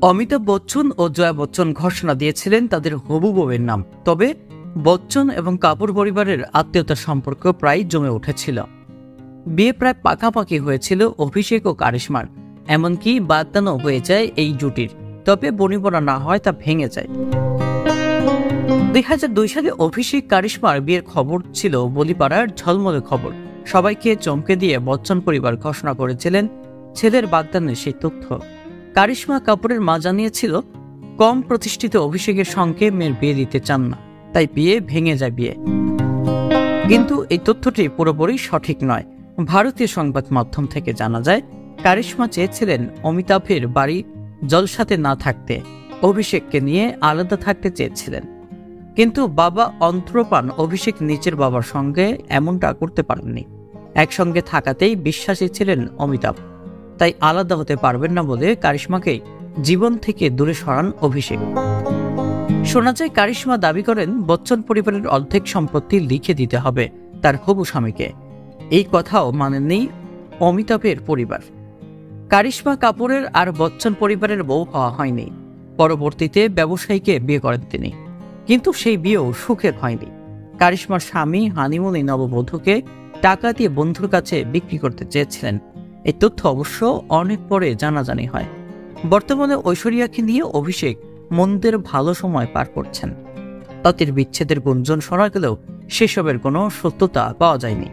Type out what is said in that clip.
অমিতাভ বচ্চন ও জয়া বচ্চন ঘোষণা দিয়েছিলেন তাদের হবু বউয়ের নাম। তবে বচ্চন এবং কাপুর পরিবারের আত্মীয়তার সম্পর্ক প্রায় জমে উঠেছিল। বিয়ে প্রায় পাকাপাকি হয়েছিল অভিষেক ও কারিশমার, এমনকি বাদদানও হয়ে যায় এই জুটির। তবে বনিবনা না হয় তা ভেঙে যায়। 2002 সালে অভিষেক কারিশমার বিয়ের খবর ছিল বলিপাড়ার ঝলমলে খবর। সবাইকে চমকে দিয়ে বচ্চন পরিবার ঘোষণা করেছিলেন ছেলের বাগদানের সেই তথ্য। কারিশমা কাপুরের মা জানিয়েছিল কম প্রতিষ্ঠিত অভিষেকের সঙ্গে মেয়ের বিয়ে দিতে চান না, তাই বিয়ে ভেঙে যায় বিয়ে। কিন্তু এই তথ্যটি পুরোপুরি সঠিক নয়। ভারতীয় সংবাদ মাধ্যম থেকে জানা যায় কারিশমা চেয়েছিলেন অমিতাভের বাড়ি জলসাতে না থাকতে, অভিষেককে নিয়ে আলাদা থাকতে চেয়েছিলেন। কিন্তু বাবা অন্তরপান অভিষেক নিজের বাবার সঙ্গে এমনটা করতে পারেননি। একসঙ্গে থাকাতেই বিশ্বাসী ছিলেন অমিতাভ, তাই আলাদা হতে পারবেন না বলে কারিশমাকে জীবন থেকে দূরে সরান অভিষেক। শোনা যায় কারিশমা দাবি করেন বচ্চন পরিবারের অর্ধেক সম্পত্তি লিখে দিতে হবে তার হবু স্বামীকে। এই কথাও মানেননি অমিতাভের পরিবার। কারিশমা কাপুরের আর বচ্চন পরিবারের বউ হওয়া হয়নি। পরবর্তীতে ব্যবসায়ীকে বিয়ে করেন তিনি, কিন্তু সেই বিয়েও সুখের হয়নি। কারিশমার স্বামী হানিমুনে নববধূকে টাকা দিয়ে বন্ধুর কাছে বিক্রি করতে চেয়েছিলেন। এই তথ্য অবশ্য অনেক পরে জানাজানি হয়। বর্তমানে ঐশ্বরিয়াকে নিয়ে অভিষেক মন্দের ভালো সময় পার করছেন। তাদের বিচ্ছেদের গুঞ্জন শোনা গেলেও সেসবের কোনো সত্যতা পাওয়া যায়নি।